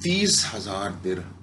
30,000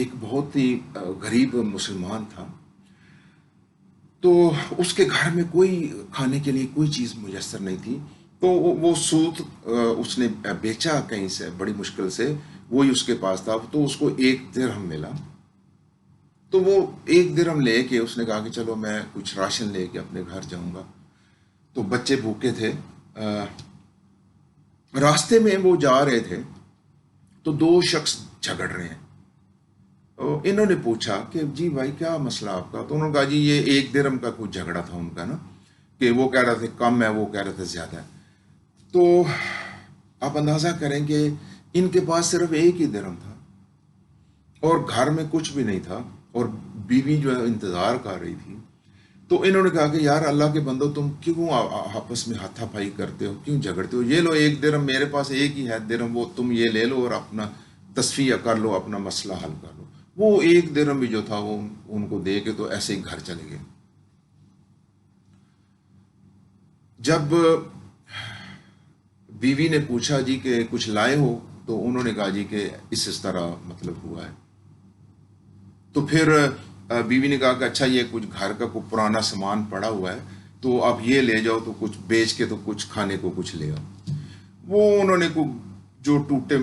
ایک بہت ہی غریب مسلمان تھا، تو اس کے گھر میں کوئی کھانے کے لیے کوئی چیز میسر نہیں تھی، تو وہ سوت اس نے بیچا کہیں سے بڑی مشکل سے، وہی اس کے پاس تھا، تو اس کو 1 درہم ملا، تو وہ 1 درہم لے کے اس نے کہا کہ چلو میں کچھ راشن لے کے اپنے گھر جاؤں گا۔ تو بچے بھوکے تھے، راستے میں وہ جا رہے تھے تو 2 شخص جھگڑ رہے ہیں، انہوں نے پوچھا کہ جی بھائی کیا مسئلہ آپ کا؟ تو انہوں نے کہا جی یہ 1 درہم کا کچھ جھگڑا تھا ان کا نا، کہ وہ کہہ رہے تھے کم ہے، وہ کہہ رہے تھے زیادہ ہے۔ تو آپ اندازہ کریں کہ ان کے پاس صرف 1 ہی درہم تھا اور گھر میں کچھ بھی نہیں تھا، اور بیوی جو ہے انتظار کر رہی تھی۔ تو انہوں نے کہا کہ یار اللہ کے بندو، تم کیوں آپس میں ہاتھا پائی کرتے ہو، کیوں جھگڑتے ہو؟ یہ لو 1 درہم، میرے پاس ایک ہی ہے درہم، وہ تم یہ لے لو اور اپنا تصفیہ کر لو، اپنا مسئلہ حل کر لو۔ وہ 1 درہم بھی جو تھا وہ ان کو دے کے تو ایسے ہی گھر چلے گئے۔ جب بیوی نے پوچھا جی کہ کچھ لائے ہو، تو انہوں نے کہا جی کہ اس طرح مطلب ہوا ہے۔ تو پھر بیوی نے کہا کہ اچھا یہ کچھ گھر کا کوئی پرانا سامان پڑا ہوا ہے، تو آپ یہ لے جاؤ، تو کچھ بیچ کے تو کچھ کھانے کو کچھ لے آؤ۔ وہ انہوں نے جو ٹوٹے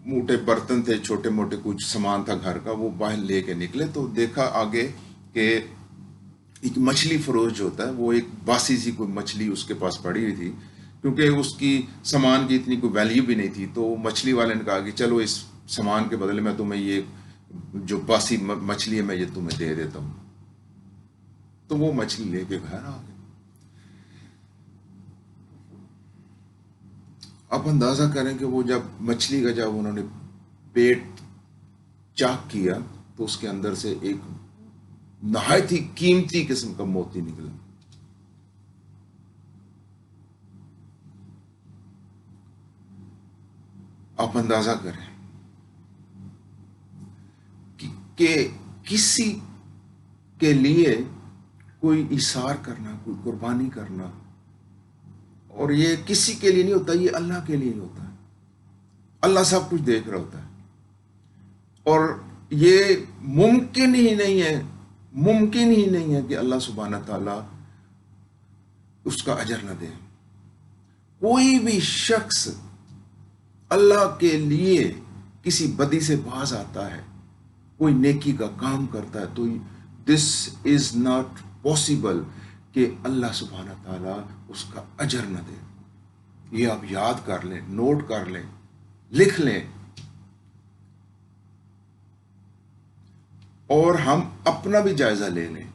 موٹے برتن تھے، چھوٹے موٹے کچھ سامان تھا گھر کا، وہ باہر لے کے نکلے، تو دیکھا آگے کہ ایک مچھلی فروش جو ہوتا ہے، وہ ایک باسی سی کوئی مچھلی اس کے پاس پڑی ہوئی تھی، کیونکہ اس کی سامان کی اتنی کوئی ویلیو بھی نہیں تھی۔ تو مچھلی والے نے کہا کہ چلو اس سامان کے بدلے میں تمہیں یہ جو باسی مچھلی ہے میں یہ تمہیں دے دیتا ہوں۔ تو وہ مچھلی لے کے گھر آ گئے۔ آپ اندازہ کریں کہ وہ جب مچھلی کا جب انہوں نے پیٹ چاک کیا، تو اس کے اندر سے ایک نہایت ہی قیمتی قسم کا موتی نکلا۔ آپ اندازہ کریں کہ کسی کے لیے کوئی ایثار کرنا، کوئی قربانی کرنا، اور یہ کسی کے لیے نہیں ہوتا، یہ اللہ کے لیے ہوتا ہے۔ اللہ سب کچھ دیکھ رہا ہوتا ہے، اور یہ ممکن ہی نہیں ہے، ممکن ہی نہیں ہے کہ اللہ سبحانہ تعالیٰ اس کا اجر نہ دے۔ کوئی بھی شخص اللہ کے لیے کسی بدی سے باز آتا ہے، کوئی نیکی کا کام کرتا ہے، تو دس از ناٹ پاسبل کہ اللہ سبحانہ تعالیٰ اس کا اجر نہ دے۔ یہ آپ یاد کر لیں، نوٹ کر لیں، لکھ لیں، اور ہم اپنا بھی جائزہ لے لیں۔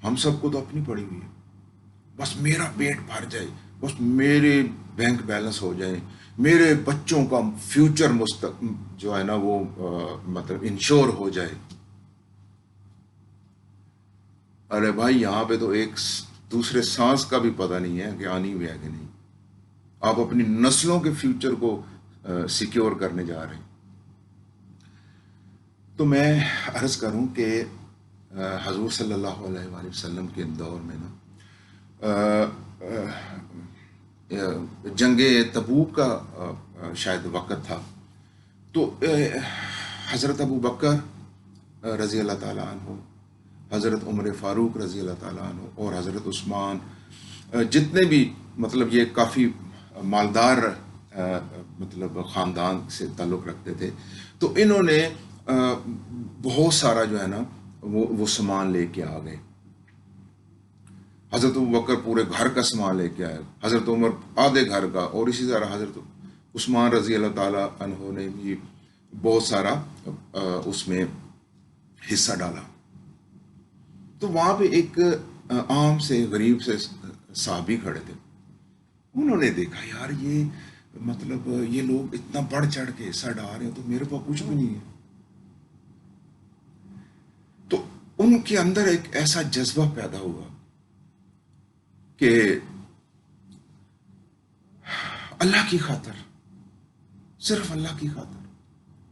ہم سب کو تو اپنی پڑی ہوئی ہے، بس میرا پیٹ بھر جائے، بس میرے بینک بیلنس ہو جائے، میرے بچوں کا فیوچر جو ہے نا وہ مطلب انشور ہو جائے۔ ارے بھائی یہاں پہ تو ایک دوسرے سانس کا بھی پتہ نہیں ہے کہ آنی ہوئی ہے کہ نہیں۔ آپ اپنی نسلوں کے فیوچر کو سیکیور کرنے جا رہے ہیں۔ تو میں عرض کروں کہ حضور صلی اللہ علیہ وآلہ وسلم کے دور میں نا جنگ تبوک کا شاید وقت تھا، تو حضرت ابو بکر رضی اللہ تعالیٰ عنہ، حضرت عمر فاروق رضی اللہ تعالیٰ عنہ، اور حضرت عثمان، جتنے بھی مطلب یہ کافی مالدار مطلب خاندان سے تعلق رکھتے تھے، تو انہوں نے بہت سارا جو ہے نا وہ سامان لے کے آ گئے۔ حضرت ابوبکر پورے گھر کا سامان لے کے آئے، حضرت عمر آدھے گھر کا، اور اسی طرح حضرت عثمان رضی اللہ تعالیٰ عنہ نے بھی بہت سارا اس میں حصہ ڈالا۔ تو وہاں پہ ایک عام سے غریب سے صحابی کھڑے تھے، انہوں نے دیکھا یار یہ مطلب یہ لوگ اتنا بڑھ چڑھ کے حصہ ڈال رہے ہیں، تو میرے پاس کچھ بھی نہیں ہے۔ تو ان کے اندر ایک ایسا جذبہ پیدا ہوا کہ اللہ کی خاطر، صرف اللہ کی خاطر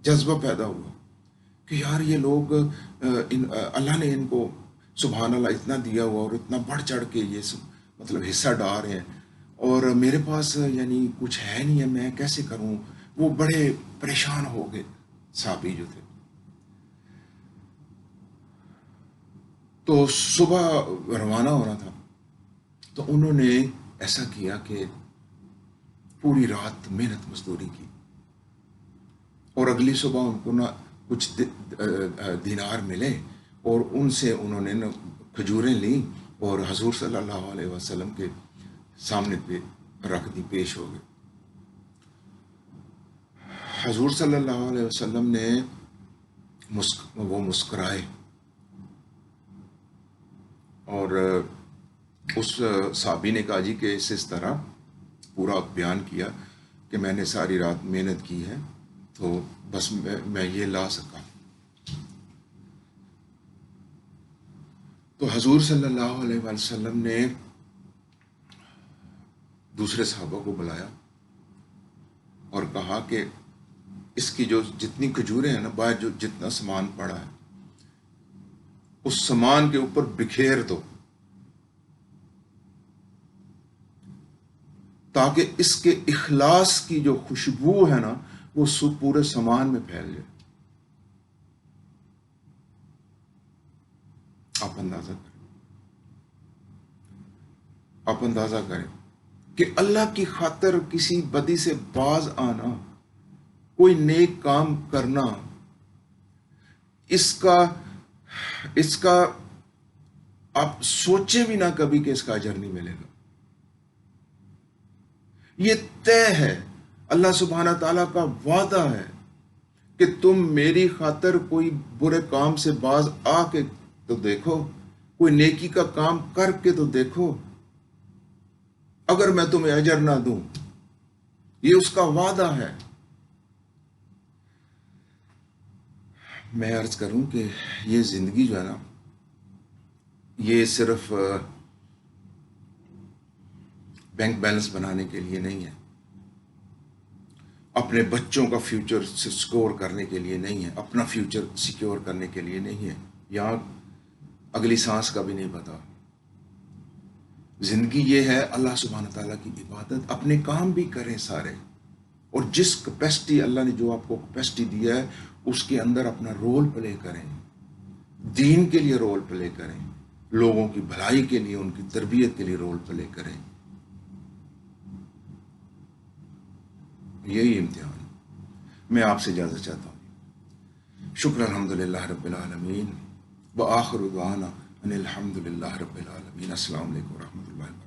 جذبہ پیدا ہوا کہ یار یہ لوگ اللہ نے ان کو سبحان اللہ اتنا دیا ہوا اور اتنا بڑھ چڑھ کے یہ سب مطلب حصہ ڈال رہے ہیں، اور میرے پاس یعنی کچھ ہے نہیں ہے، میں کیسے کروں؟ وہ بڑے پریشان ہو گئے۔ صحابی جو تھے. تو صبح روانہ ہو رہا تھا تو انہوں نے ایسا کیا کہ پوری رات محنت مزدوری کی اور اگلی صبح ان کو نہ کچھ دینار ملے اور ان سے انہوں نے کھجوریں لیں اور حضور صلی اللہ علیہ وسلم کے سامنے پہ رکھ دی، پیش ہو گئے. حضور صلی اللہ علیہ وسلم نے وہ مسکرائے اور اس صحابی نے کہا جی کہ اس طرح پورا بیان کیا کہ میں نے ساری رات محنت کی ہے تو بس میں یہ لا سکا. تو حضور صلی اللہ علیہ وسلم نے دوسرے صحابہ کو بلایا اور کہا کہ اس کی جو جتنی کھجوریں ہیں نا، باہر جو جتنا سامان پڑا ہے اس سامان کے اوپر بکھیر دو تاکہ اس کے اخلاص کی جو خوشبو ہے نا وہ پورے سامان میں پھیل جائے. آپ اندازہ کریں کہ اللہ کی خاطر کسی بدی سے باز آنا، کوئی نیک کام کرنا، اس کا آپ سوچیں بھی نہ کبھی کہ اس کا اجر نہیں ملے گا. یہ طے ہے، اللہ سبحانہ تعالیٰ کا وعدہ ہے کہ تم میری خاطر کوئی برے کام سے باز آ کے تو دیکھو، کوئی نیکی کا کام کر کے تو دیکھو، اگر میں تمہیں اجر نہ دوں. یہ اس کا وعدہ ہے. میں عرض کروں کہ یہ زندگی جو ہے نا، یہ صرف بینک بیلنس بنانے کے لیے نہیں ہے، اپنے بچوں کا فیوچر سکور کرنے کے لیے نہیں ہے، اپنا فیوچر سیکیور کرنے کے لیے نہیں ہے، یہاں اگلی سانس کا بھی نہیں پتا. زندگی یہ ہے اللہ سبحانہ تعالیٰ کی عبادت. اپنے کام بھی کریں سارے، اور جس کیپیسٹی اللہ نے جو آپ کو کیپیسٹی دیا ہے اس کے اندر اپنا رول پلے کریں، دین کے لیے رول پلے کریں، لوگوں کی بھلائی کے لیے، ان کی تربیت کے لیے رول پلے کریں. یہی امتحان. میں آپ سے اجازت چاہتا ہوں. شکر الحمدللہ رب العالمین وآخر دعوانا ان الحمدللہ رب العالمین. السلام علیکم ورحمۃ اللہ.